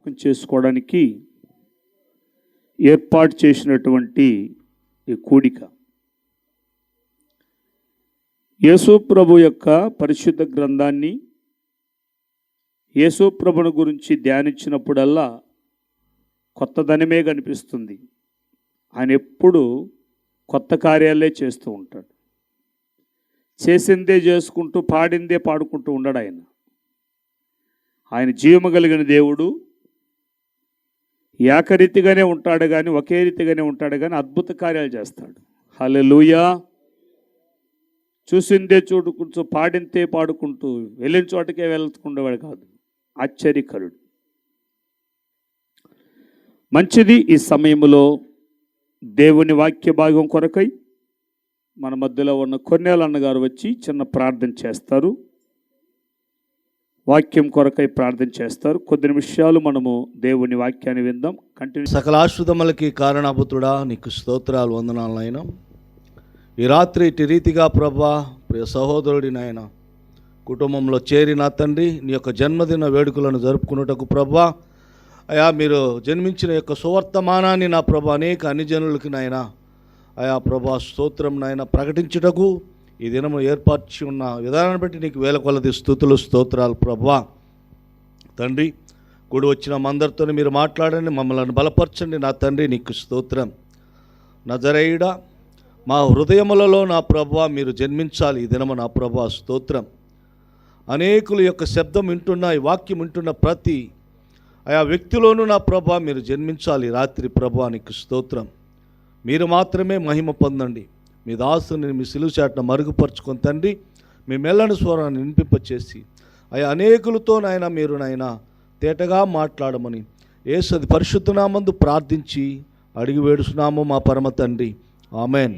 జ్ఞాపకం చేసుకోవడానికి ఏర్పాటు చేసినటువంటి ఈ కూడిక యేసు ప్రభు యొక్క పరిశుద్ధ గ్రంథాన్ని యేసు ప్రభుని గురించి ధ్యానించినప్పుడల్లా కొత్తదనమే కనిపిస్తుంది. ఆయన ఎప్పుడు కొత్త కార్యాలే చేస్తూ ఉంటాడు. చేసిందే చేసుకుంటూ పాడిందే పాడుకుంటూ ఉండడు. ఆయన జీవము కలిగిన దేవుడు. ఏకరీతిగానే ఉంటాడు కానీ ఒకే రీతిగానే ఉంటాడు కానీ అద్భుత కార్యాలు చేస్తాడు. హల్లెలూయా. చూసిందే చూడుకుంటూ పాడిందే పాడుకుంటూ వెళ్ళిన చోటకే వెళ్తుండేవాడు కాదు. ఆశ్చర్యకరుడు. మంచిది. ఈ సమయంలో దేవుని వాక్య భాగం కొరకై మన మధ్యలో ఉన్న కొన్నేళ్ళ అన్నగారు వచ్చి చిన్న ప్రార్థన చేస్తారు. వాక్యం కొరకై ప్రార్థన చేస్తారు. కొద్ది నిమిషాలు మనము దేవుని వాక్యాన్ని విందాం. కంటిన్యూ. సకల ఆశ్రితములకి కారణాభూతుడా నీకు స్తోత్రాలు, వందనాలు నాయన. ఈ రాత్రి ఇటు రీతిగా ప్రభా ప్రియ సహోదరుడి నాయన కుటుంబంలో చేరిన తండ్రి నీ యొక్క జన్మదిన వేడుకలను జరుపుకున్నటకు ప్రభా అయా మీరు జన్మించిన యొక్క సువర్తమానాన్ని నా ప్రభా అనేక అన్యజనులకి నాయన అయా ప్రభా స్తోత్రం నాయన ప్రకటించుటకు ఈ దినము ఏర్పాటు ఉన్న విధానాన్ని బట్టి నీకు వేల కొలది స్తుతులు స్తోత్రాలు ప్రభా. తండ్రి కూడి వచ్చిన మందరితో మీరు మాట్లాడండి, మమ్మల్ని బలపరచండి నా తండ్రి. నీకు స్తోత్రం. నజరేయుడా మా హృదయములలో నా ప్రభా మీరు జన్మించాలి ఈ దినము నా ప్రభా స్తోత్రం. అనేకుల యొక్క శబ్దం వింటున్న ఈ వాక్యం వింటున్న ప్రతి ఆయా వ్యక్తిలోనూ నా ప్రభా మీరు జన్మించాలి రాత్రి ప్రభా. నీకు స్తోత్రం. మీరు మాత్రమే మహిమ పొందండి. మీ దాసుని మీ సిలువ చాటున మరుగుపరుచుకొని తండ్రి మీ మెల్లని స్వరాన్ని వినిపింపచేసి ఆయా అనేకులతో నాయన మీరు నాయన తేటగా మాట్లాడమని యేసు పరిశుద్ధ నామందు ప్రార్థించి అడిగి వేడుస్తున్నాము మా పరమ తండ్రి. ఆమెన్.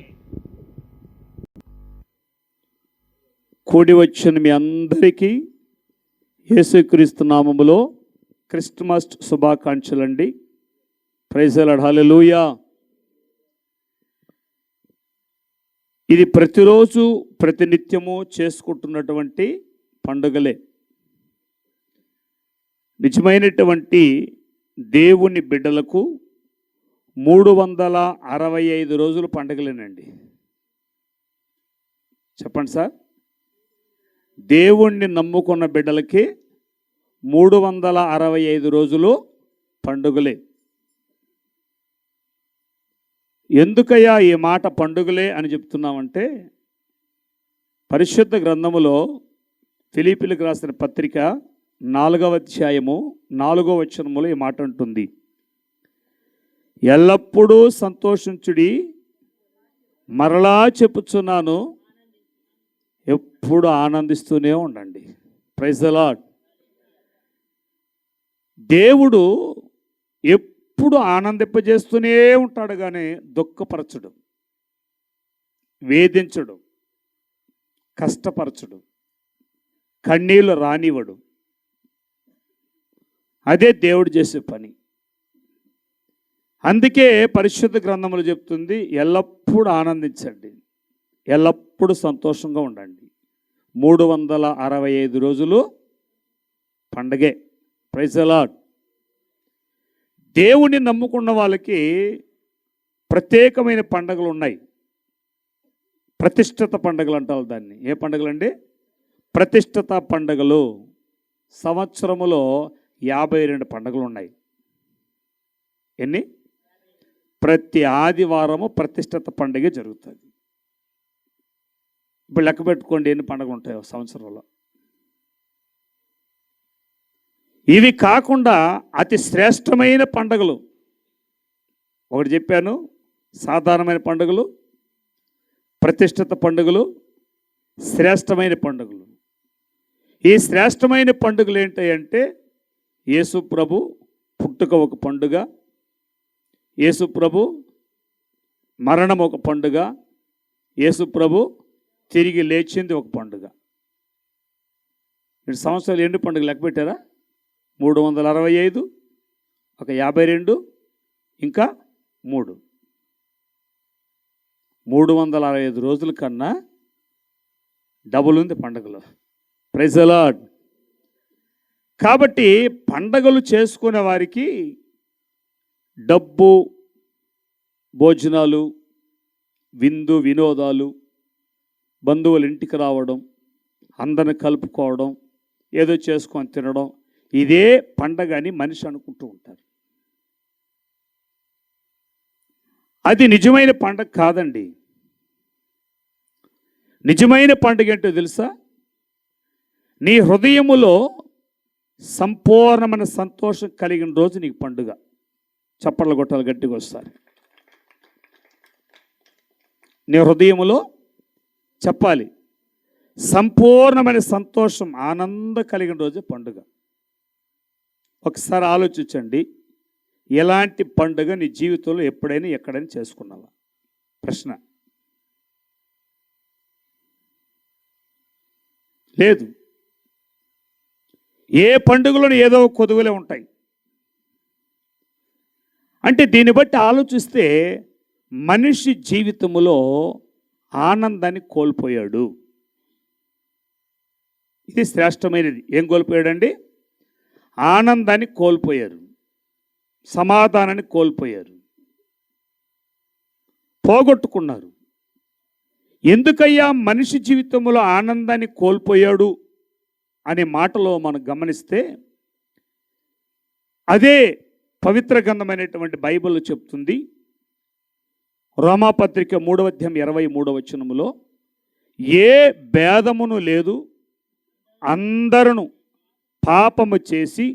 కూడి వచ్చిన మీ అందరికీ యేసుక్రీస్తు నామములో క్రిస్మస్ శుభాకాంక్షలండి. Praise the lord. హల్లెలూయా. ఇది ప్రతిరోజు ప్రతినిత్యము చేసుకుంటున్నటువంటి పండుగలే. నిజమైనటువంటి దేవుని బిడ్డలకు 365 రోజులు పండుగలేనండి. చెప్పండి సార్. దేవుణ్ణి నమ్ముకున్న బిడ్డలకి 365 రోజులు పండుగలే. ఎందుకయ్యా ఈ మాట పండుగలే అని చెప్తున్నామంటే పరిశుద్ధ గ్రంథములో ఫిలిప్పీలకు రాసిన పత్రిక 4వ అధ్యాయము 4వ వచనములో ఈ మాట ఉంటుంది. ఎల్లప్పుడూ సంతోషించుడి, మరలా చెప్పుచున్నాను ఎప్పుడు ఆనందిస్తూనే ఉండండి. Praise the Lord. దేవుడు ఎప్పుడు ఆనందింపజేస్తూనే ఉంటాడు కానీ దుఃఖపరచడు, వేధించడు, కష్టపరచడు, కన్నీళ్ళు రానివ్వడు. అదే దేవుడు చేసే పని. అందుకే పరిశుద్ధ గ్రంథములు చెప్తుంది ఎల్లప్పుడూ ఆనందించండి, ఎల్లప్పుడూ సంతోషంగా ఉండండి. 365 రోజులు పండగే. Praise the Lord. దేవుని నమ్ముకున్న వాళ్ళకి ప్రత్యేకమైన పండుగలు ఉన్నాయి. ప్రతిష్ఠిత పండుగలు అంటారు దాన్ని. ఏ పండుగలు అండి? ప్రతిష్ఠిత పండుగలు. సంవత్సరములో 52 పండుగలు ఉన్నాయి. ఎన్ని? ప్రతి ఆదివారము ప్రతిష్ఠిత పండుగ జరుగుతుంది. ఇప్పుడు లెక్క పెట్టుకోండి ఎన్ని పండుగలు ఉంటాయో సంవత్సరంలో. ఇవి కాకుండా అతి శ్రేష్టమైన పండుగలు ఒకటి చెప్పాను. సాధారణమైన పండుగలు, ప్రతిష్ఠిత పండుగలు, శ్రేష్టమైన పండుగలు. ఈ శ్రేష్టమైన పండుగలు ఏంటంటే యేసు ప్రభు పుట్టుక ఒక పండుగ, యేసు ప్రభు మరణం ఒక పండుగ, యేసు ప్రభు తిరిగి లేచింది ఒక పండుగ. ఈ సంవత్సరాలు ఎన్ని పండుగలు లెక్క పెట్టారా? 365, ఒక 52, ఇంకా 3. 365 రోజుల కన్నా డబుల్ ఉంది పండుగలో. Praise the Lord. కాబట్టి పండగలు చేసుకునే వారికి డబ్బు, భోజనాలు, విందు వినోదాలు, బంధువుల ఇంటికి రావడం, అందరిని కలుపుకోవడం, ఏదో చేసుకొని తినడం, ఇదే పండగ అని మనిషి అనుకుంటూ ఉంటారు. అది నిజమైన పండగ కాదండి. నిజమైన పండుగ ఏంటో తెలుసా? నీ హృదయములో సంపూర్ణమైన సంతోషం కలిగిన రోజు నీకు పండుగ. చప్పట్ల కొట్టాలి గట్టిగా వస్తారు. నీ హృదయములో చెప్పాలి, సంపూర్ణమైన సంతోషం, ఆనందం కలిగిన రోజు పండుగ. ఒకసారి ఆలోచించండి, ఎలాంటి పండుగ నీ జీవితంలో ఎప్పుడైనా ఎక్కడైనా చేసుకున్నావా? ప్రశ్న. లేదు. ఏ పండుగలోనూ ఏదో కొదువులే ఉంటాయి. అంటే దీన్ని బట్టి ఆలోచిస్తే మనిషి జీవితంలో ఆనందాన్ని కోల్పోయాడు. ఇది శ్రేష్టమైనది. ఏం కోల్పోయాడండి? ఆనందాన్ని కోల్పోయారు, సమాధానాన్ని కోల్పోయారు, పోగొట్టుకున్నారు. ఎందుకయ్యా మనిషి జీవితంలో ఆనందాన్ని కోల్పోయాడు అనే మాటలో మనం గమనిస్తే, అదే పవిత్ర గ్రంథమైనటువంటి బైబిల్ చెప్తుంది. రోమాపత్రిక 3వ అధ్యాయం 23వ వచనములో, ఏ భేదమును లేదు, అందరూ పాపము చేసి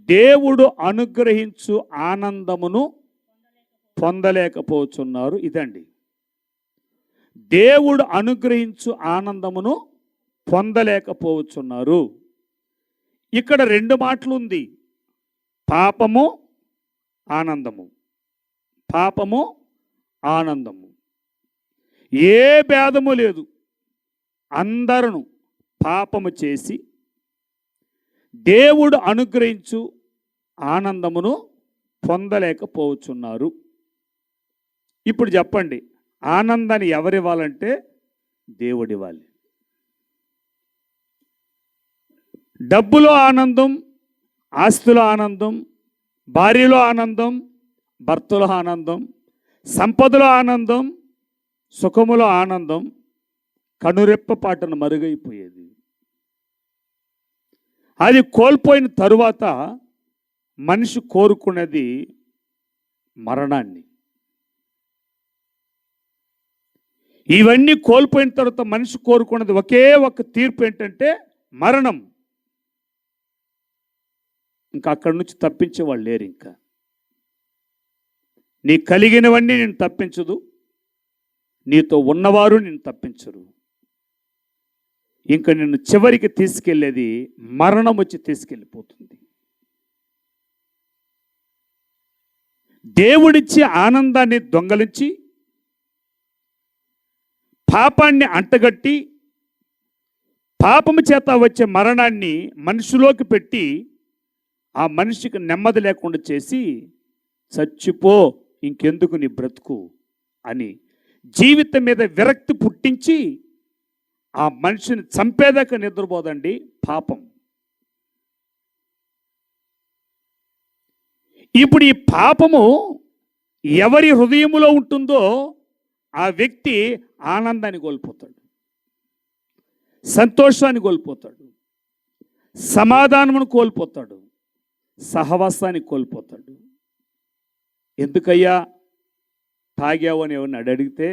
దేవుడు అనుగ్రహించు ఆనందమును పొందలేకపోతున్నారు. ఇదండి, దేవుడు అనుగ్రహించు ఆనందమును పొందలేకపోతున్నారు. ఇక్కడ రెండు మాటలు ఉంది, పాపము, ఆనందము. పాపము, ఆనందము. ఏ భేదము లేదు, అందరూ పాపము చేసి దేవుడు అనుగ్రహించు ఆనందమును పొందలేకపోతున్నారు. ఇప్పుడు చెప్పండి, ఆనందాన్ని ఎవరివ్వాలంటే దేవుడివ్వాలి. డబ్బులో ఆనందం, ఆస్తిలో ఆనందం, భార్యలో ఆనందం, భర్తలో ఆనందం, సంపదలో ఆనందం, సుఖములో ఆనందం కనురెప్పపాటున మరుగైపోయేది. అది కోల్పోయిన తరువాత మనిషి కోరుకున్నది మరణాన్ని. ఇవన్నీ కోల్పోయిన తర్వాత మనిషి కోరుకున్నది ఒకే ఒక తీర్పు, ఏంటంటే మరణం. ఇంకా అక్కడి నుంచి తప్పించేవాళ్ళు లేరు. ఇంకా నీ కలిగినవన్నీ నేను తప్పించదు, నీతో ఉన్నవారు నేను తప్పించరు. ఇంకా నిన్ను చివరికి తీసుకెళ్ళేది మరణం వచ్చి తీసుకెళ్ళిపోతుంది. దేవుడిచ్చే ఆనందాన్ని దొంగలించి, పాపాన్ని అంటగట్టి, పాపము చేత వచ్చే మరణాన్ని మనిషిలోకి పెట్టి, ఆ మనిషికి నెమ్మది లేకుండా చేసి, చచ్చిపో, ఇంకెందుకు నీ బ్రతుకు అని జీవితం మీద విరక్తి పుట్టించి ఆ మనిషిని చంపేదాకా నిద్రపోదండి పాపం. ఇప్పుడు ఈ పాపము ఎవరి హృదయములో ఉంటుందో ఆ వ్యక్తి ఆనందాన్ని కోల్పోతాడు, సంతోషాన్ని కోల్పోతాడు, సమాధానమును కోల్పోతాడు, సహవాసాన్ని కోల్పోతాడు. ఎందుకయ్యా తాగావు అని ఎవరిని అడిగితే,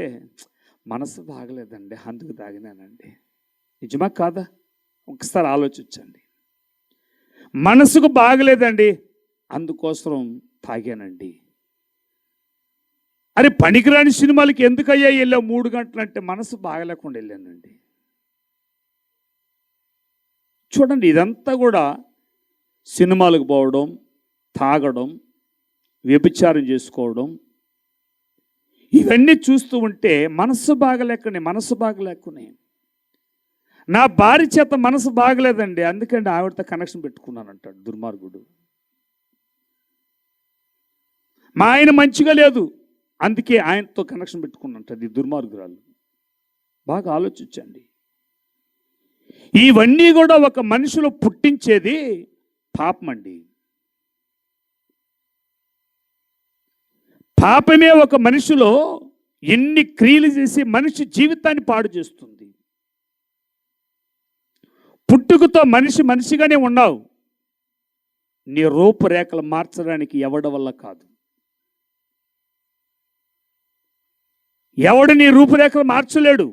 మనసు బాగలేదండి అందుకు తాగినానండి. నిజమా కాదా? ఒకసారి ఆలోచించండి. మనసుకు బాగలేదండి అందుకోసం తాగానండి. అరే పనికిరాని సినిమాలకి ఎందుకయ్యా వెళ్ళావు 3 గంటలు అంటే, మనసు బాగలేకుండా వెళ్ళానండి. చూడండి, ఇదంతా కూడా సినిమాలకు పోవడం, తాగడం, వ్యభిచారం చేసుకోవడం, ఇవన్నీ చూస్తూ ఉంటే మనసు బాగలేకనే నా భార్య చేత మనసు బాగలేదండి అందుకండి ఆవిడతో కనెక్షన్ పెట్టుకున్నానంటాడు దుర్మార్గుడు. మా ఆయన మంచిగా లేదు అందుకే ఆయనతో కనెక్షన్ పెట్టుకున్నట్టు ఈ దుర్మార్గురాలు. బాగా ఆలోచించండి. ఇవన్నీ కూడా ఒక మనిషిలో పుట్టించేది పాపం అండి. పాపమే ఒక మనిషిలో ఎన్ని క్రియలు చేసి మనిషి జీవితాన్ని పాడు చేస్తుంది. పుట్టుకతో మనిషి మనిషిగానే ఉన్నావు, నీ రూపురేఖలు మార్చడానికి ఎవడి వల్ల కాదు. ఎవడు నీ రూపురేఖలు మార్చలేడు.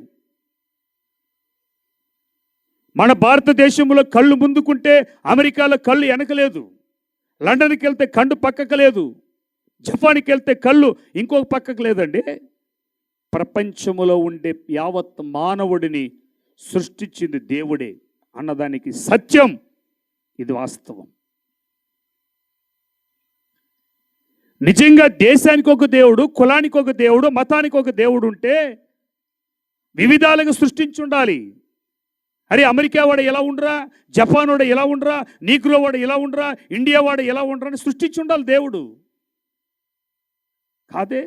మన భారతదేశంలో కళ్ళు ముందుకుంటే అమెరికాలో కళ్ళు వెనకలేదు, లండన్కి వెళ్తే కళ్ళు పక్కకు లేదు, జపాన్కి వెళ్తే కళ్ళు ఇంకొక పక్కకు లేదండి. ప్రపంచంలో ఉండే యావత్ మానవుడిని సృష్టించింది దేవుడే అన్నదానికి సత్యం. ఇది వాస్తవం. నిజంగా దేశానికి ఒక దేవుడు, కులానికి ఒక దేవుడు, మతానికి ఒక దేవుడు ఉంటే వివిధాలుగా సృష్టించి ఉండాలి. అరే అమెరికా వాడు ఎలా ఉండరా, జపాన్ వాడు ఎలా ఉండరా, నీగ్రో వాడు ఎలా ఉండరా, ఇండియా వాడు ఎలా ఉండరా అని సృష్టించి ఉండాలి దేవుడు. కాదే,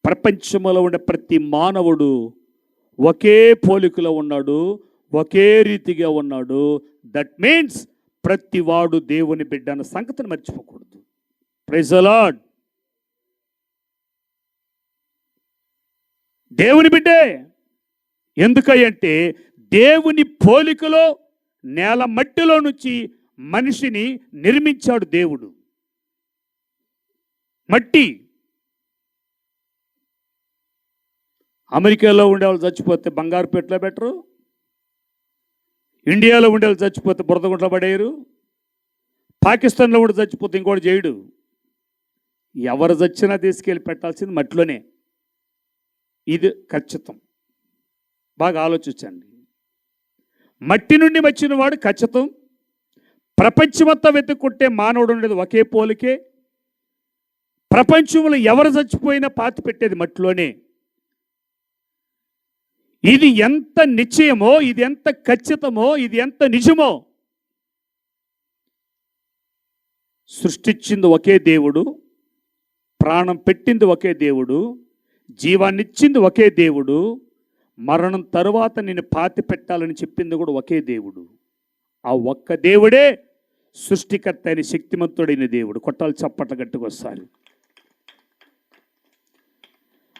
ప్రపంచంలో ఉండే ప్రతి మానవుడు ఒకే పోలికలో ఉన్నాడు, ఒకే రీతిగా ఉన్నాడు. దట్ మీన్స్ ప్రతి వాడు దేవుని బిడ్డ అన్న సంగతిని మర్చిపోకూడదు. Praise the Lord. దేవుని బిడ్డే. ఎందుకంటే దేవుని పోలికలో నేల మట్టిలో నుంచి మనిషిని నిర్మించాడు దేవుడు. మట్టి. అమెరికాలో ఉండేవాళ్ళు చచ్చిపోతే బంగారు పెట్టలో పెట్టరు, ఇండియాలో ఉండేవాళ్ళు చచ్చిపోతే బురదగుంట్లో పడేయరు, పాకిస్తాన్లో కూడా చచ్చిపోతే ఇంకోటి చేయడు. ఎవరు చచ్చినా తీసుకెళ్ళి పెట్టాల్సింది మట్టిలోనే. ఇది ఖచ్చితం. బాగా ఆలోచించండి. మట్టి నుండి వచ్చిన వాడు ఖచ్చితం. ప్రపంచమంతా వెతుక్కుంటే మానవుడు ఉండేది ఒకే పోలికే. ప్రపంచంలో ఎవరు చచ్చిపోయినా పాతి పెట్టేది మట్టిలోనే. ఇది ఎంత నిశ్చయమో, ఇది ఎంత ఖచ్చితమో, ఇది ఎంత నిజమో. సృష్టించింది ఒకే దేవుడు, ప్రాణం పెట్టింది ఒకే దేవుడు, జీవాన్నిచ్చింది ఒకే దేవుడు, మరణం తరువాత నేను పాతి పెట్టాలని చెప్పింది కూడా ఒకే దేవుడు. ఆ ఒక్క దేవుడే సృష్టికర్త అయిన శక్తిమంతుడైన దేవుడు. కొట్టాలి చప్పట్ల గట్టుకు వస్తారు.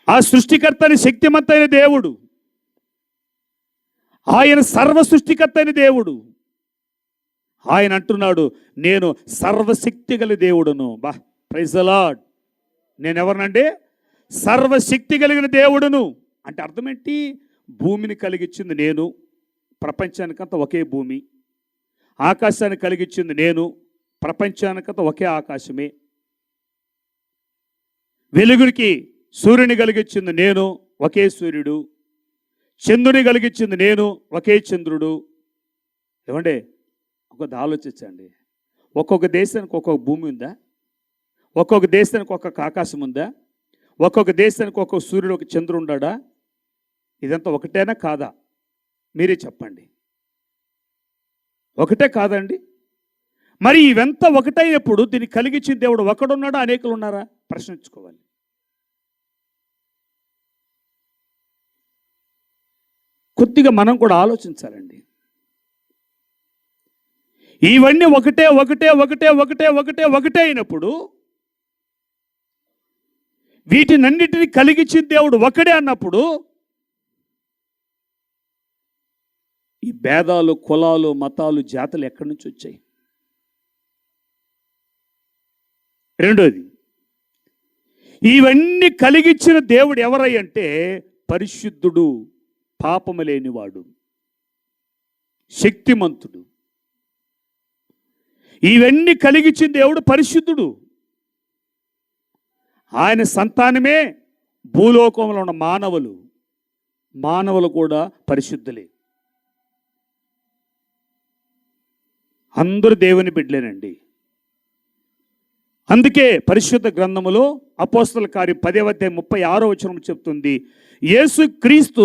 ఆ సృష్టికర్త అయిన శక్తిమంతైన దేవుడు, ఆయన సర్వ సృష్టికర్త అయిన దేవుడు. ఆయన అంటున్నాడు, నేను సర్వశక్తి గల దేవుడును. బా, ప్రైజ్ ది లార్డ్. నేను ఎవరినంటే సర్వశక్తి కలిగిన దేవుడును. అంటే అర్థం ఏంటి? భూమిని కలిగించింది నేను, ప్రపంచానికంతా ఒకే భూమి. ఆకాశాన్ని కలిగించింది నేను, ప్రపంచానికంతా ఒకే ఆకాశమే. వెలుగునికి సూర్యుని కలిగించింది నేను, ఒకే సూర్యుడు. చంద్రుని కలిగించింది నేను, ఒకే చంద్రుడు. ఏమండి, ఒక ఆలోచించండి. ఒక్కొక్క దేశానికి ఒక్కొక్క భూమి ఉందా? ఒక్కొక్క దేశానికి ఒక్కొక్క ఆకాశం ఉందా? ఒక్కొక్క దేశానికి ఒక్కొక్క సూర్యుడు, ఒక చంద్రుడు ఉన్నాడా? ఇదంతా ఒకటేనా కాదా? మీరే చెప్పండి. ఒకటే కాదండి? మరి ఇవంతా ఒకటైనప్పుడు దీన్ని కలిగించిన దేవుడు ఒకడున్నాడా, అనేకులు ఉన్నారా? ప్రశ్నించుకోవాలి. కొద్దిగా మనం కూడా ఆలోచించాలండి. ఇవన్నీ ఒకటే ఒకటే ఒకటే ఒకటే ఒకటే ఒకటే అయినప్పుడు వీటినన్నిటిని కలిగించిన దేవుడు ఒకడే అన్నప్పుడు ఈ భేదాలు, కులాలు, మతాలు, జాతులు ఎక్కడి నుంచి వచ్చాయి? రెండోది, ఇవన్నీ కలిగించిన దేవుడు ఎవరై అంటే పరిశుద్ధుడు, పాపము లేనివాడు, శక్తిమంతుడు. ఇవన్నీ కలిగించిన దేవుడు పరిశుద్ధుడు. ఆయన సంతానమే భూలోకంలో ఉన్న మానవులు కూడా పరిశుద్ధులే. అందరూ దేవుని బిడ్డలేనండి. అందుకే పరిశుద్ధ గ్రంథములో అపోస్తలుల కార్యం 10:36 చెప్తుంది, యేసు క్రీస్తు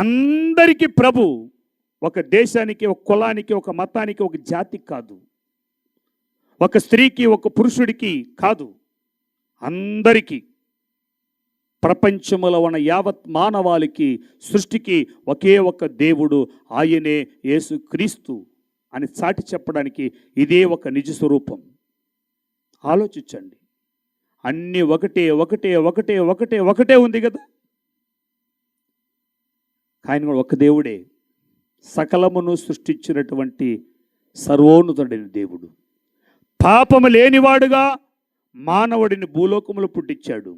అందరికీ ప్రభు. ఒక దేశానికి, ఒక కులానికి, ఒక మతానికి, ఒక జాతికి కాదు, ఒక స్త్రీకి, ఒక పురుషుడికి కాదు, అందరికీ ప్రపంచములో ఉన్న యావత్ మానవాళికి సృష్టికి ఒకే ఒక్క దేవుడు, ఆయనే యేసుక్రీస్తు అని చాటి చెప్పడానికి ఇదే ఒక నిజ స్వరూపం. ఆలోచించండి. అన్నీ ఒకటే ఒకటే ఒకటే ఒకటే ఒకటే ఉంది కదా. కానీ ఒక దేవుడే, సకలమును సృష్టించినటువంటి సర్వోన్నతుడైన దేవుడు. పాపము లేనివాడుగా మానవుడిని భూలోకములో పుట్టించాడు.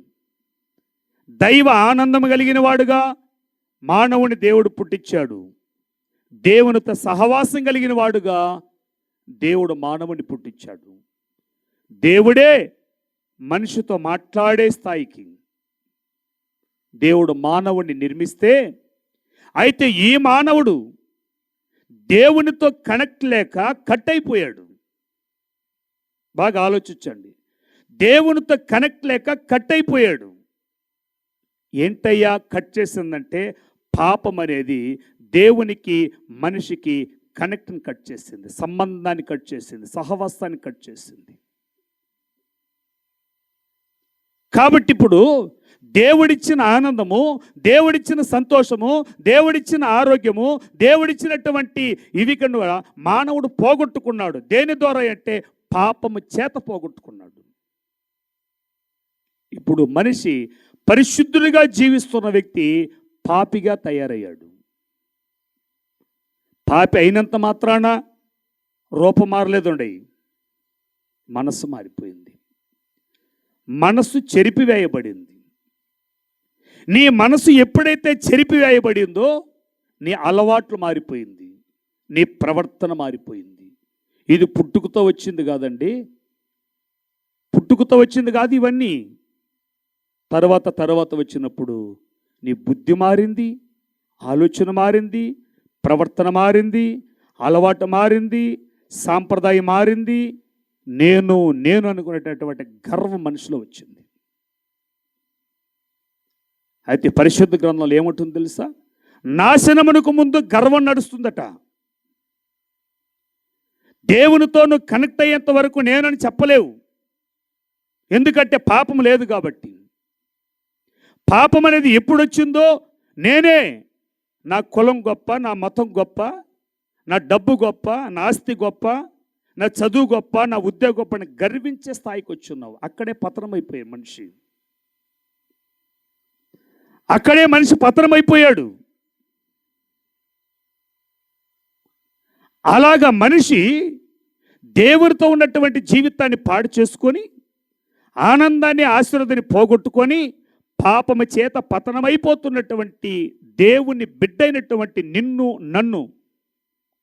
దైవ ఆనందం కలిగిన వాడుగా మానవుని దేవుడు పుట్టించాడు. దేవునితో సహవాసం కలిగిన వాడుగా దేవుడు మానవుని పుట్టించాడు. దేవుడే మనిషితో మాట్లాడే స్థాయికి దేవుడు మానవుని నిర్మిస్తే, అయితే ఈ మానవుడు దేవునితో కనెక్ట్ లేక కట్ అయిపోయాడు. బాగా ఆలోచించండి. దేవునితో కనెక్ట్ లేక కట్ అయిపోయాడు. ఏంటయ్యా కట్ చేసిందంటే, పాపం అనేది దేవునికి మనిషికి కనెక్ట్ని కట్ చేసింది, సంబంధాన్ని కట్ చేసింది, సహవాసాన్ని కట్ చేసింది. కాబట్టి ఇప్పుడు దేవుడిచ్చిన ఆనందము, దేవుడిచ్చిన సంతోషము, దేవుడిచ్చిన ఆరోగ్యము, దేవుడిచ్చినటువంటి ఇవి కన్నా మానవుడు పోగొట్టుకున్నాడు. దేని ద్వారా అంటే పాపము చేత పోగొట్టుకున్నాడు. ఇప్పుడు మనిషి పరిశుద్ధుడిగా జీవిస్తున్న వ్యక్తి పాపిగా తయారయ్యాడు. పాపి అయినంత మాత్రాన రూపం మారలేదండి, మనస్సు మారిపోయింది. మనస్సు చెరిపివేయబడింది. నీ మనసు ఎప్పుడైతే చెరిపివేయబడిందో నీ అలవాట్లు మారిపోయింది, నీ ప్రవర్తన మారిపోయింది. ఇది పుట్టుకతో వచ్చింది కాదండి, పుట్టుకతో వచ్చింది కాదు ఇవన్నీ. తర్వాత వచ్చినప్పుడు నీ బుద్ధి మారింది, ఆలోచన మారింది, ప్రవర్తన మారింది, అలవాటు మారింది, సాంప్రదాయం మారింది. నేను అనుకునేటటువంటి గర్వం మనిషిలో వచ్చింది. అయితే పరిశుద్ధ గ్రంథంలో ఏముంటుందో తెలుసా? నాశనమునకు ముందు గర్వం నడుస్తుందట. దేవునితో నువ్వు కనెక్ట్ అయ్యేంత వరకు నేనని చెప్పలేవు, ఎందుకంటే పాపం లేదు కాబట్టి. పాపం అనేది ఎప్పుడు వచ్చిందో, నేనే, నా కులం గొప్ప, నా మతం గొప్ప, నా డబ్బు గొప్ప, నా ఆస్తి గొప్ప, నా చదువు గొప్ప, నా ఉద్యోగం గొప్ప అని గర్వించే స్థాయికి వచ్చున్నావు. అక్కడే పతనమైపోయాడు మనిషి. అక్కడే మనిషి పతనమైపోయాడు. అలాగా మనిషి దేవునితో ఉన్నటువంటి జీవితాన్ని పాడు చేసుకొని, ఆనందాన్ని ఆశీర్వాదాన్ని పోగొట్టుకొని, పాపము చేత పతనమైపోతున్నటువంటి దేవుని బిడ్డైనటువంటి నిన్ను నన్ను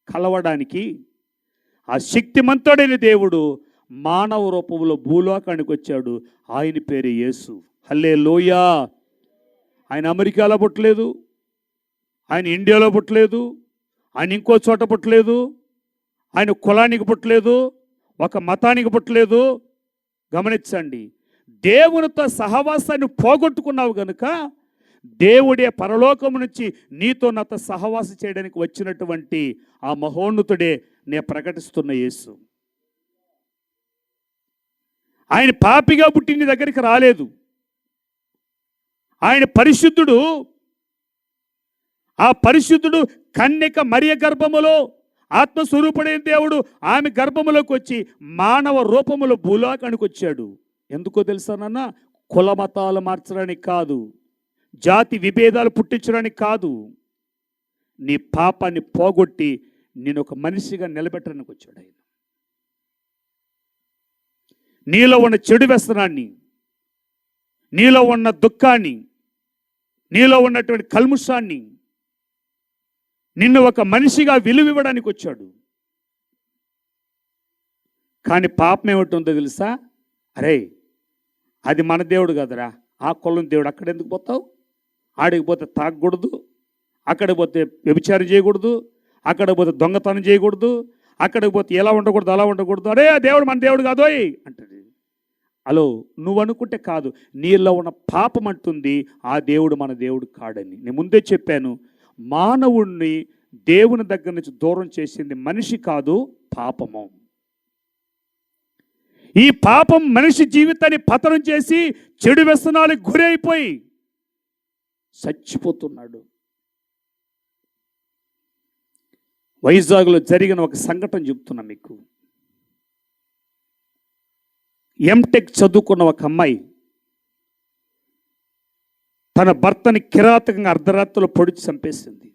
కలవడానికి ఆ శక్తిమంతుడైన దేవుడు మానవ రూపంలో భూలోకానికి వచ్చాడు. ఆయన పేరు యేసు. హల్లెలూయా. ఆయన అమెరికాలో పుట్టలేదు, ఆయన ఇండియాలో పుట్టలేదు, ఆయన ఇంకో చోట పుట్టలేదు, ఆయన కులానికి పుట్టలేదు, ఒక మతానికి పుట్టలేదు. గమనించండి, దేవునితో సహవాసాన్ని పోగొట్టుకున్నావు గనుక దేవుడే పరలోకము నుంచి నీతో నాతో సహవాసం చేయడానికి వచ్చినటువంటి ఆ మహోన్నతుడే నేను ప్రకటిస్తున్న యేసు. ఆయన పాపిగా పుట్టి నీ దగ్గరికి రాలేదు. ఆయన పరిశుద్ధుడు. ఆ పరిశుద్ధుడు కన్యక మరియ గర్భములో ఆత్మస్వరూపుడైన దేవుడు ఆమె గర్భములోకి వచ్చి మానవ రూపములో భూలోకానికి వచ్చాడు. ఎందుకో తెలుసా నాన్న? కుల మతాలు మార్చడానికి కాదు, జాతి విభేదాలు పుట్టించడానికి కాదు, నీ పాపాన్ని పోగొట్టి నేను ఒక మనిషిగా నిలబెట్టడానికి వచ్చాడు ఆయన. నీలో ఉన్న చెడు వ్యసనాన్ని, నీలో ఉన్న దుఃఖాన్ని, నీలో ఉన్నటువంటి కల్ముషాన్ని నిన్ను ఒక మనిషిగా విలువివ్వడానికి వచ్చాడు. కానీ పాపం ఏమిటందో తెలుసా? అరే, అది మన దేవుడు కదరా, ఆ కులం దేవుడు, అక్కడ ఎందుకు పోతావు? ఆడికి పోతే తాగకూడదు, అక్కడికి పోతే వ్యభిచారం చేయకూడదు, అక్కడికి పోతే దొంగతనం చేయకూడదు, అక్కడికి పోతే ఎలా ఉండకూడదు, అలా ఉండకూడదు. అరే, ఆ దేవుడు మన దేవుడు కాదోయ్ అంటది. అలో, నువ్వు అనుకుంటే కాదు, నీలో ఉన్న పాపం అంటుంది ఆ దేవుడు మన దేవుడు కాడని. నేను ముందే చెప్పాను, మానవుణ్ణి దేవుని దగ్గర నుంచి దూరం చేసింది మనిషి కాదు, పాపము. ఈ పాపం మనిషి జీవితాన్ని పతనం చేసి చెడు వ్యసనాలకు గురైపోయి చచ్చిపోతున్నాడు. వైజాగ్లో జరిగిన ఒక సంఘటన చెప్తున్నా మీకు. ఎంటెక్ చదువుకున్న ఒక అమ్మాయి తన భర్తని కిరాతకంగా అర్ధరాత్రిలో పొడిచి చంపేసింది.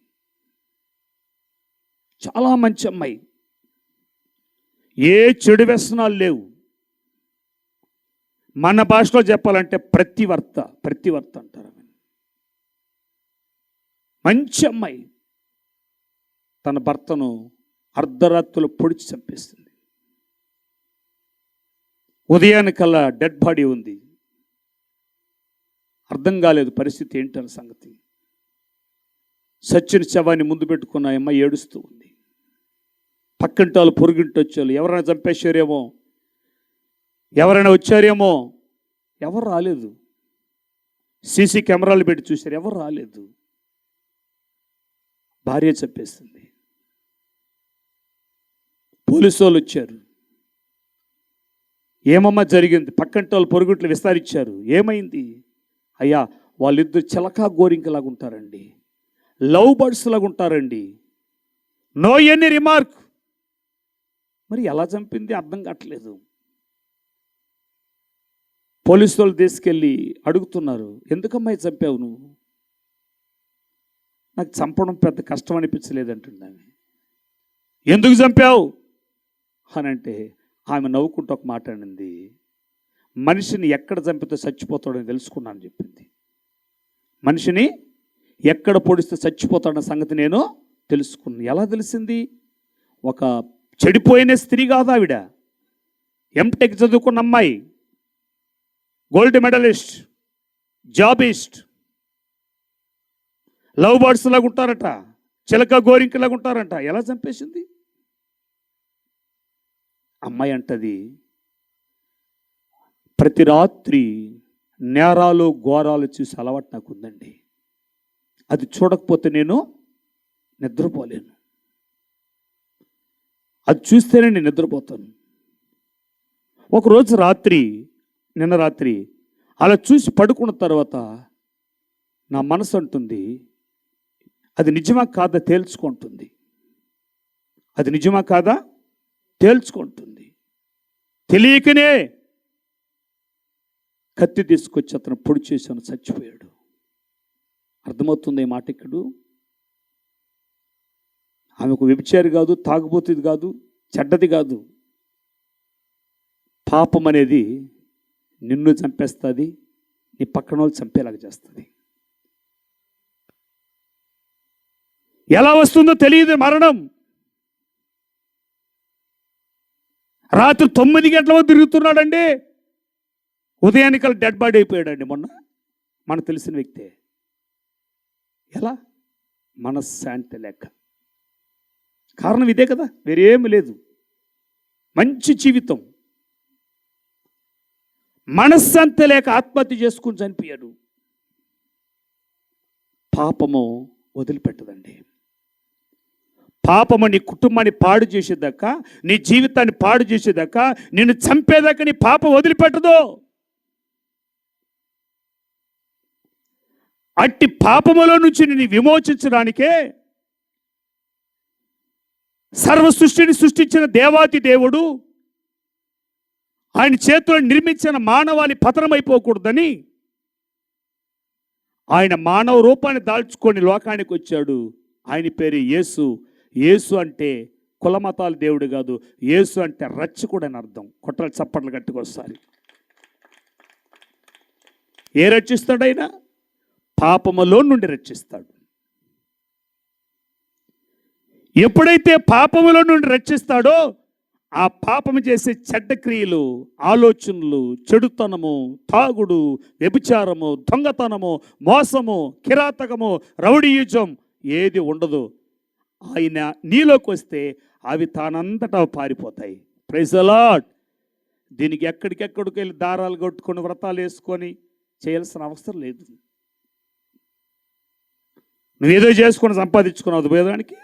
చాలా మంచి అమ్మాయి, ఏ చెడు వ్యసనాలు లేవు. మన భాషలో చెప్పాలంటే ప్రతివర్త అంటారు. మంచి అమ్మాయి తన భర్తను అర్ధరాత్రిలో పొడిచి చంపేస్తుంది. ఉదయానికల్లా డెడ్ బాడీ ఉంది. అర్థం కాలేదు పరిస్థితి ఏంటన్న సంగతి. సచ్చిన శవాన్ని ముందు పెట్టుకున్న అమ్మాయి ఏడుస్తూ ఉంది. పక్కింటాలు పొరుగింటి వచ్చారు, ఎవరైనా చంపేశారేమో, ఎవరైనా వచ్చారేమో. ఎవరు రాలేదు. సీసీ కెమెరాలు పెట్టి చూశారు, ఎవరు రాలేదు. భార్య చంపేస్తుంది. పోలీసు వాళ్ళు వచ్చారు. ఏమమ్మా జరిగింది? పక్కంటి వాళ్ళు పొరుగుట్లు విస్తారించారు. ఏమైంది? అయ్యా, వాళ్ళిద్దరు చిలకా గోరింకలాగా ఉంటారండి, లవ్ బర్డ్స్ లాగా ఉంటారండి, నో ఎనీ రిమార్క్. మరి ఎలా చంపింది అర్థం కావట్లేదు. పోలీసు వాళ్ళు తీసుకెళ్ళి అడుగుతున్నారు, ఎందుకమ్మాయి చంపావు నువ్వు? నాకు చంపడం పెద్ద కష్టం అనిపించలేదంటుంది ఆమె. ఎందుకు చంపావు అని అంటే ఆమె నవ్వుకుంటూ ఒక మాట అనింది, మనిషిని ఎక్కడ చంపితే చచ్చిపోతాడని తెలుసుకున్నాను చెప్పింది. మనిషిని ఎక్కడ పొడిస్తే చచ్చిపోతాడన్న సంగతి నేను తెలుసుకున్నాను. ఎలా తెలిసింది? ఒక చెడిపోయిన స్త్రీ కాదు ఆవిడ, ఎంటెక్ చదువుకున్న అమ్మాయి, గోల్డ్ మెడలిస్ట్, జాబిస్ట్. లవ్ బర్డ్స్ లాగా ఉంటారట, చిలక గోరింకలాగా ఉంటారంట. ఎలా చంపేసింది? అమ్మాయి అంటది, ప్రతి రాత్రి నేరాలు ఘోరాలు చూసి అలవాటు నాకు ఉందండి. అది చూడకపోతే నేను నిద్రపోలేను, అది చూస్తేనే నేను నిద్రపోతాను. ఒకరోజు నిన్న రాత్రి అలా చూసి పడుకున్న తర్వాత నా మనసు అంటుంది, అది నిజమా కాదా తేల్చుకుంటుంది. అది నిజమా కాదా తేల్చుకుంటుంది. తెలియకనే కత్తి తీసుకొచ్చి అతను పొడి చేశాను, చచ్చిపోయాడు. అర్థమవుతుంది ఈ మాట ఇక్కడ. ఆమె ఒక వ్యభిచారి కాదు, తాగుబోతుది కాదు, చెడ్డది కాదు. పాపం అనేది నిన్ను చంపేస్తుంది, నీ పక్కన వాళ్ళు చంపేలాగా చేస్తుంది. ఎలా వస్తుందో తెలియదు మరణం. రాత్రి 9 గంటల తిరుగుతున్నాడండి, ఉదయానికల్ డెడ్ బాడీ అయిపోయాడండి. మొన్న మనకు తెలిసిన వ్యక్తే. ఎలా? మనశ్శాంతి లేక. కారణం ఇదే కదా, వేరేమి లేదు. మంచి జీవితం, మనశ్శాంతి లేక ఆత్మహత్య చేసుకుని చనిపోయాడు. పాపము వదిలిపెట్టదండి. పాపము నీ కుటుంబాన్ని పాడు చేసేదాకా, నీ జీవితాన్ని పాడు చేసేదాకా, నిన్ను చంపేదాకా నీ పాపం వదిలిపెట్టదు. అట్టి పాపములో నుంచి నిన్ను విమోచించడానికే సర్వ సృష్టిని సృష్టించిన దేవాతి దేవుడు ఆయన చేతులను నిర్మించిన మానవాళి పతనమైపోకూడదని ఆయన మానవ రూపాన్ని దాల్చుకొని లోకానికి వచ్చాడు. ఆయన పేరు యేసు. యేసు అంటే కులమతాల దేవుడు కాదు, యేసు అంటే రక్షకుడు అని అర్థం. కొట్టలు చప్పట్లు కట్టుకొస్తారు. ఏ రక్షిస్తాడు ఆయన? పాపములో నుండి రక్షిస్తాడు. ఎప్పుడైతే పాపములో నుండి రక్షిస్తాడో ఆ పాపము చేసే చెడ్డ క్రియలు, ఆలోచనలు, చెడుతనము, తాగుడు, వ్యభిచారము, దొంగతనము, మోసము, కిరాతకము, రౌడీయుజం ఏది ఉండదు. ఆయన నీలోకి వస్తే అవి తానంతటా పారిపోతాయి. Praise the lord. దీనికి ఎక్కడికెక్కడికి వెళ్ళి దారాలు కొట్టుకొని వ్రతాలు వేసుకొని చేయాల్సిన అవసరం లేదు. నువ్వేదో చేసుకొని సంపాదించుకున్నావు పోయేదానికి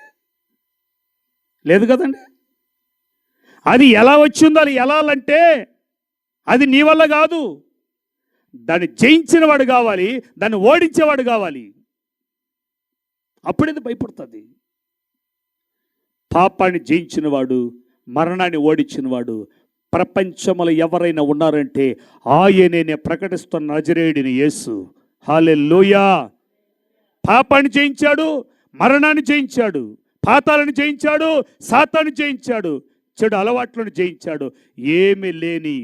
లేదు కదండి. అది ఎలా వచ్చిందో అది ఎలాలంటే అది నీ వల్ల కాదు. దాన్ని జయించిన వాడు కావాలి, దాన్ని ఓడించేవాడు కావాలి. అప్పుడేది భయపడుతుంది. పాపాన్ని జయించినవాడు, మరణాన్ని ఓడించినవాడు ప్రపంచంలో ఎవరైనా ఉన్నారంటే ఆయనే నేను ప్రకటిస్తున్న నజరేయుడిని యేసు. హల్లెలూయా. పాపాన్ని జయించాడు, మరణాన్ని జయించాడు, పాతాలను జయించాడు, సాతాన్ని జయించాడు, చెడు అలవాట్లను జయించాడు. ఏమీ లేని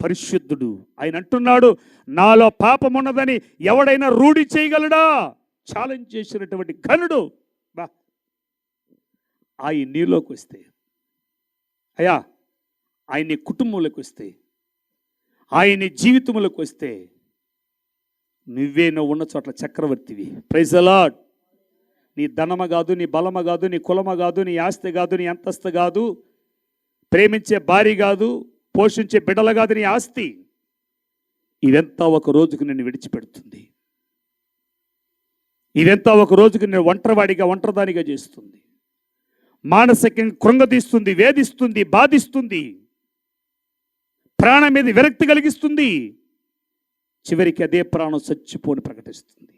పరిశుద్ధుడు ఆయన అంటున్నాడు, నాలో పాపం ఉన్నదని ఎవడైనా రూఢి చేయగలడా? ఛాలెంజ్ చేసినటువంటి ఘనుడు. బా, ఆయన నీలోకి వస్తే, అయ్యా ఆయన నీ కుటుంబంలోకి వస్తే, ఆయన నీ జీవితంలోకి వస్తే నువ్వే నువ్వు ఉన్న చోట్ల చక్రవర్తివి. Praise the lord. నీ ధనమ కాదు, నీ బలమ కాదు, నీ కులమ కాదు, నీ ఆస్తి కాదు, నీ అంతస్తు కాదు, ప్రేమించే భార్య కాదు, పోషించే బిడ్డలు కాదు నీ ఆస్తి. ఇదంతా ఒక రోజుకు నిన్ను విడిచిపెడుతుంది. ఇదంతా ఒక రోజుకు నేను ఒంటరిదానిగా చేస్తుంది. మానసికంగా కృంగతీస్తుంది, వేధిస్తుంది, బాధిస్తుంది, ప్రాణం మీద విరక్తి కలిగిస్తుంది. చివరికి అదే ప్రాణం చచ్చిపోని ప్రకటిస్తుంది.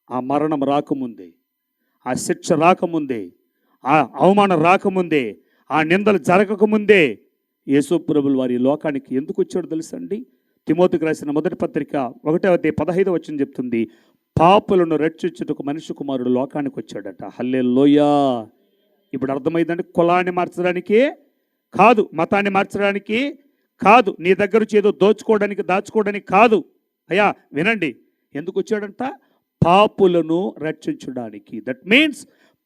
ఆ మరణం రాకముందే, ఆ శిక్ష రాకముందే, ఆ అవమానం రాకముందే, ఆ నిందలు జరగకముందే యేసుప్రభులు వారి లోకానికి ఎందుకు వచ్చాడో తెలుసండి? తిమోతికి రాసిన మొదటి పత్రిక 1:15 చెప్తుంది, పాపులను రక్షించుటకు మనిషి కుమారుడు లోకానికి వచ్చాడట. హల్లెలూయా. ఇప్పుడు అర్థమైందండి. కులాన్ని మార్చడానికి కాదు, మతాన్ని మార్చడానికి కాదు, నీ దగ్గర నుంచి ఏదో దాచుకోవడానికి కాదు. అయ్యా వినండి, ఎందుకు వచ్చాడంట? పాపులను రక్షించడానికి. దట్ మీన్స్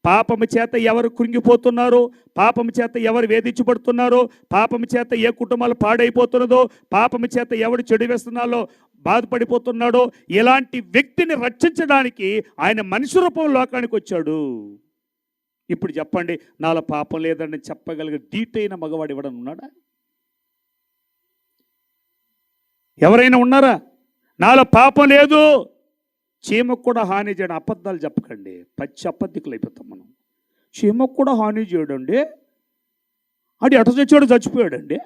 పాపము చేత ఎవరు కృంగిపోతున్నారో, పాపము చేత ఎవరు వేధించబడుతున్నారో, పాపము చేత ఏ కుటుంబాలు పాడైపోతున్నదో, పాపము చేత ఎవడు చెడు వ్యసనాల్లో బాధపడిపోతున్నాడో, ఇలాంటి వ్యక్తిని రక్షించడానికి ఆయన మనిషి రూపంలో లోకానికి వచ్చాడు. ఇప్పుడు చెప్పండి, నాలో పాపం లేదని చెప్పగలిగే డీటైన మగవాడు ఎవడన్నా ఉన్నాడా? ఎవరైనా ఉన్నారా? నాలో పాపం లేదు, చీమకు కూడా హాని చేయడం. అబద్ధాలు చెప్పకండి, పచ్చి అబద్ధికులు అయిపోతాం మనం. చీమకు కూడా హాని చేయడండి, అది ఎట చచ్చాడు, చచ్చిపోయాడండి.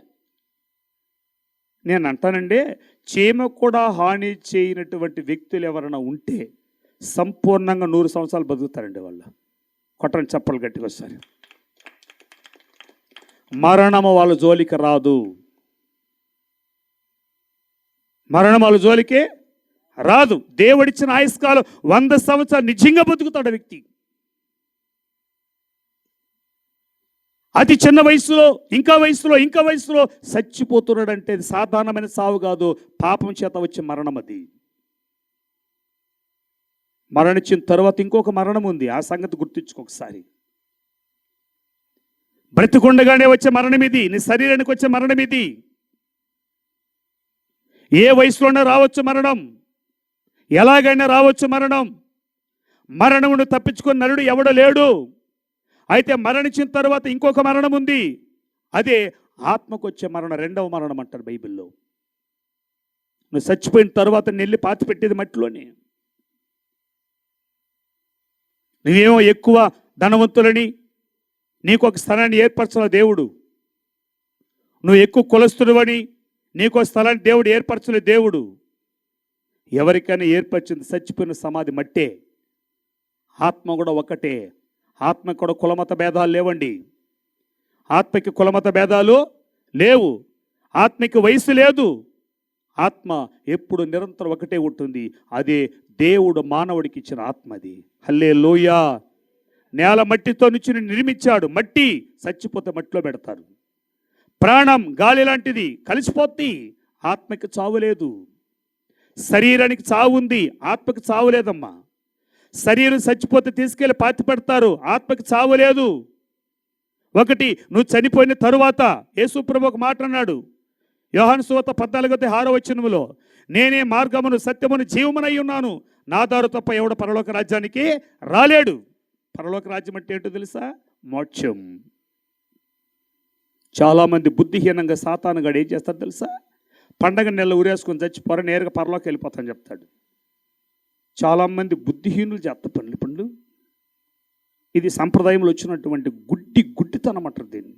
నేను అంటానండి, చీమకు కూడా హాని చేయనటువంటి వ్యక్తులు ఎవరైనా ఉంటే సంపూర్ణంగా 100 సంవత్సరాలు బతుకుతారండి వాళ్ళు. కొట్టని చెప్పలు గట్టిగా వస్తారు. మరణము వాళ్ళ జోలికి రాదు. మరణం వాళ్ళ జోలికి రాదు. దేవుడిచ్చిన ఆయుష్కాలం 100 సంవత్సరాలు నిజంగా బతుకుతాడు వ్యక్తి. అతి చిన్న వయసులో ఇంకా వయసులో చచ్చిపోతున్నాడంటే అది సాధారణమైన సావు కాదు, పాపం చేత వచ్చే మరణం. అది మరణించిన తర్వాత ఇంకొక మరణం ఉంది, ఆ సంగతి గుర్తించుకోకసారి. బ్రతికుండగానే వచ్చే మరణం ఇది, నీ శరీరానికి వచ్చే మరణం ఇది. ఏ వయసులోనే రావచ్చు మరణం, ఎలాగైనా రావచ్చు మరణం. మరణమును తప్పించుకుని నరుడు ఎవడో లేడు. అయితే మరణించిన తర్వాత ఇంకొక మరణం ఉంది, అదే ఆత్మకు వచ్చే మరణం, 2వ మరణం అంటారు బైబిల్లో. నువ్వు చచ్చిపోయిన తర్వాత నెల్లి పాతి పెట్టేది మట్టిలోనే. నువ్వేమో ఎక్కువ ధనవంతులని నీకు ఒక స్థలాన్ని ఏర్పరచాల దేవుడు, నువ్వు ఎక్కువ కులస్తుడివని నీకు ఒక స్థలాన్ని దేవుడు ఏర్పరచలే. దేవుడు ఎవరికైనా ఏర్పరిచింది చచ్చిపోయిన సమాధి మట్టే. ఆత్మ కూడా ఒకటే. ఆత్మకు కూడా కులమత భేదాలు లేవండి. ఆత్మకి కులమత భేదాలు లేవు. ఆత్మకి వయసు లేదు. ఆత్మ ఎప్పుడు నిరంతరం ఒకటే ఉంటుంది. అదే దేవుడు మానవుడికి ఇచ్చిన ఆత్మ. అది హల్లెలూయా. నేల మట్టితో నుంచి నిర్మించాడు. మట్టి చచ్చిపోతే మట్టిలో పెడతారు. ప్రాణం గాలి లాంటిది, కలిసిపోద్ది. ఆత్మకి చావు లేదు. శరీరానికి చావు ఉంది, ఆత్మకి చావు లేదమ్మా. శరీరం చచ్చిపోతే తీసుకెళ్ళి పాతి పెడతారు, ఆత్మకి చావు లేదు. ఒకటి, నువ్వు చనిపోయిన తరువాత యేసుప్రభు ఒక మాట అన్నాడు, యోహాను సువార్త 14:6 నేనే మార్గమును సత్యమును జీవమునై ఉన్నాను, నా దారి తప్ప ఎవడు పరలోక రాజ్యానికి రాలేడు. పరలోక రాజ్యం అంటే ఏంటో తెలుసా? మోక్షం. చాలామంది బుద్ధిహీనంగా సాతానుగాడు ఏం చేస్తాడు తెలుసా? పండగ నెల ఊరేసుకొని చచ్చిపోర నేరుగా పరలోకి వెళ్ళిపోతాను చెప్తాడు. చాలామంది బుద్ధిహీనులు చేస్తారు పనులు. ఇది సంప్రదాయంలో వచ్చినటువంటి గుడ్డితనం అంటారు దీన్ని.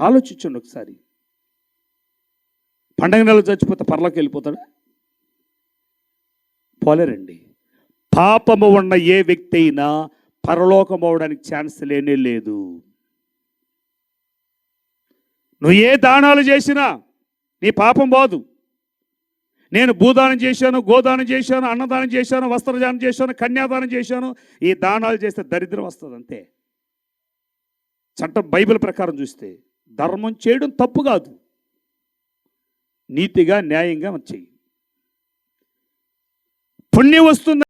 ఆలోచించండి ఒకసారి. పండగ నెల చచ్చిపోతే పరలోకి వెళ్ళిపోతాడా? పోలేరండి. పాపము ఉన్న ఏ వ్యక్తి అయినా పరలోకం అవడానికి ఛాన్స్ లేనే లేదు. నువ్వు ఏ దానాలు చేసినా నీ పాపం పోదు. నేను భూదానం చేశాను, గోదానం చేశాను, అన్నదానం చేశాను, వస్త్రదానం చేశాను, కన్యాదానం చేశాను, ఈ దానాలు చేస్తే దరిద్రం వస్తుంది అంతే. చట్టం బైబిల్ ప్రకారం చూస్తే ధర్మం చేయడం తప్పు కాదు, నీతిగా న్యాయంగా చెయ్యి, పుణ్యం వస్తుంది.